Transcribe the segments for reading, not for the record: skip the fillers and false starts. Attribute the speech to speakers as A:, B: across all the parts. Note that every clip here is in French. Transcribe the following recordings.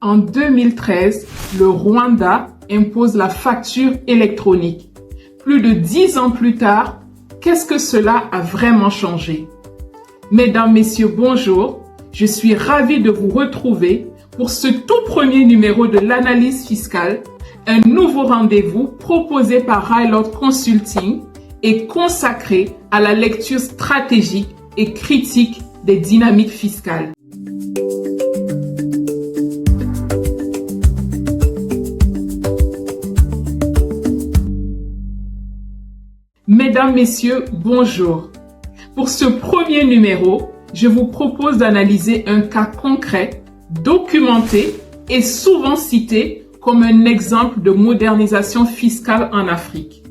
A: En 2013, le Rwanda impose la facture électronique. Plus de 10 ans plus tard, qu'est-ce que cela a vraiment changé? Mesdames, Messieurs, bonjour. Je suis ravie de vous retrouver pour ce tout premier numéro de l'analyse fiscale, un nouveau rendez-vous proposé par Rylord Consulting et consacré à la lecture stratégique et critique des dynamiques fiscales. Mesdames, Messieurs, bonjour. Pour ce premier numéro, je vous propose d'analyser un cas concret, documenté et souvent cité comme un exemple de modernisation fiscale en Afrique.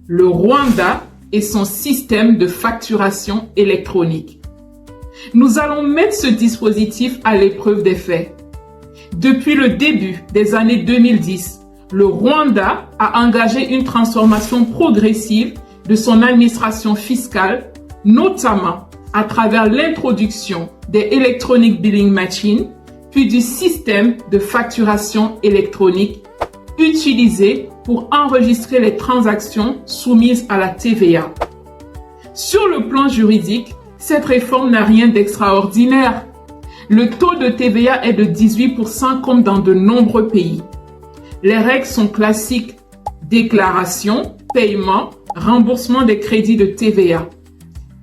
A: Le Rwanda et son système de facturation électronique. Nous allons mettre ce dispositif à l'épreuve des faits. Depuis le début des années 2010, le Rwanda a engagé une transformation progressive de son administration fiscale, notamment à travers l'introduction des Electronic Billing Machines, puis du système de facturation électronique utilisé pour enregistrer les transactions soumises à la TVA. Sur le plan juridique, cette réforme n'a rien d'extraordinaire. Le taux de TVA est de 18% comme dans de nombreux pays. Les règles sont classiques: déclaration, paiement, remboursement des crédits de TVA.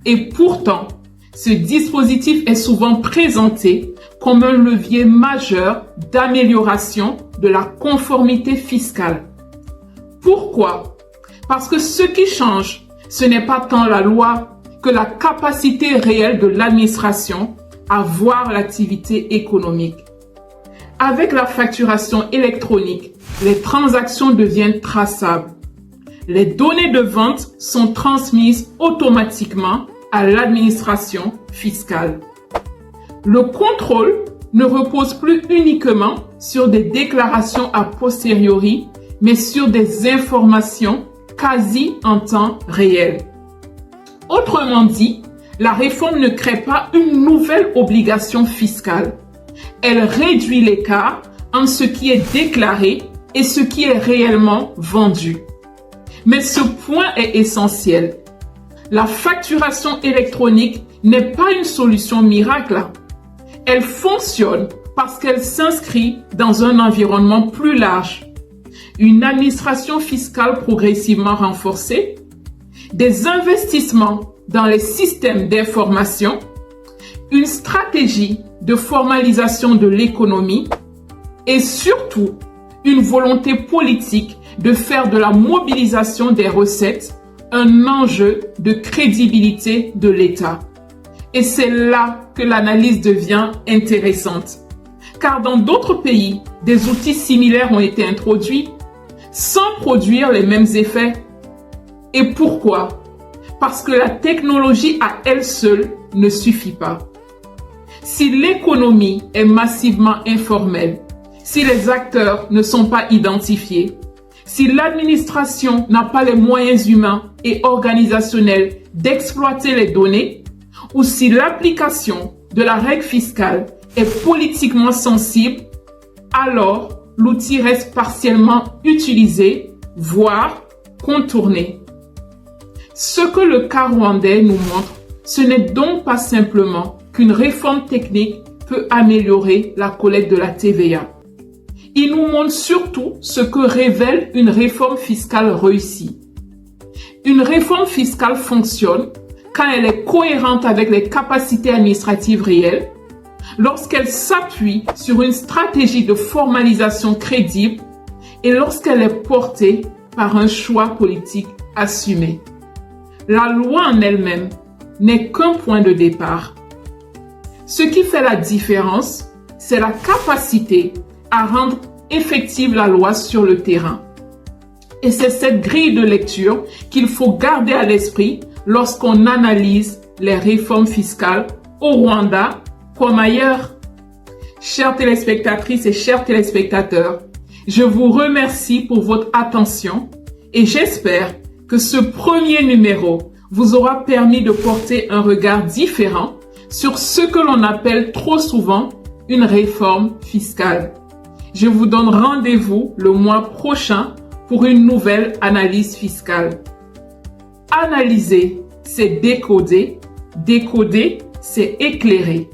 A: Et pourtant, ce dispositif est souvent présenté comme un levier majeur d'amélioration de la conformité fiscale. Pourquoi? Parce que ce qui change, ce n'est pas tant la loi que la capacité réelle de l'administration à voir l'activité économique. Avec la facturation électronique, les transactions deviennent traçables. Les données de vente sont transmises automatiquement à l'administration fiscale. Le contrôle ne repose plus uniquement sur des déclarations a posteriori, mais sur des informations quasi en temps réel. Autrement dit, la réforme ne crée pas une nouvelle obligation fiscale. Elle réduit l'écart entre ce qui est déclaré et ce qui est réellement vendu. Mais ce point est essentiel. La facturation électronique n'est pas une solution miracle. Elle fonctionne parce qu'elle s'inscrit dans un environnement plus large. Une administration fiscale progressivement renforcée, des investissements dans les systèmes d'information, une stratégie de formalisation de l'économie et surtout une volonté politique de faire de la mobilisation des recettes un enjeu de crédibilité de l'État. Et c'est là que l'analyse devient intéressante. Car dans d'autres pays, des outils similaires ont été introduits sans produire les mêmes effets. Et pourquoi? Parce que la technologie à elle seule ne suffit pas. Si l'économie est massivement informelle, si les acteurs ne sont pas identifiés, si l'administration n'a pas les moyens humains et organisationnels d'exploiter les données, ou si l'application de la règle fiscale est politiquement sensible, alors l'outil reste partiellement utilisé, voire contourné. Ce que le cas rwandais nous montre, ce n'est donc pas simplement qu'une réforme technique peut améliorer la collecte de la TVA. Il nous montre surtout ce que révèle une réforme fiscale réussie. Une réforme fiscale fonctionne quand elle est cohérente avec les capacités administratives réelles, lorsqu'elle s'appuie sur une stratégie de formalisation crédible et lorsqu'elle est portée par un choix politique assumé. La loi en elle-même n'est qu'un point de départ. Ce qui fait la différence, c'est la capacité à rendre effective la loi sur le terrain. Et c'est cette grille de lecture qu'il faut garder à l'esprit lorsqu'on analyse les réformes fiscales au Rwanda comme ailleurs. Chères téléspectatrices et chers téléspectateurs, je vous remercie pour votre attention et j'espère que ce premier numéro vous aura permis de porter un regard différent sur ce que l'on appelle trop souvent une réforme fiscale. Je vous donne rendez-vous le mois prochain pour une nouvelle analyse fiscale. Analyser, c'est décoder. Décoder, c'est éclairer.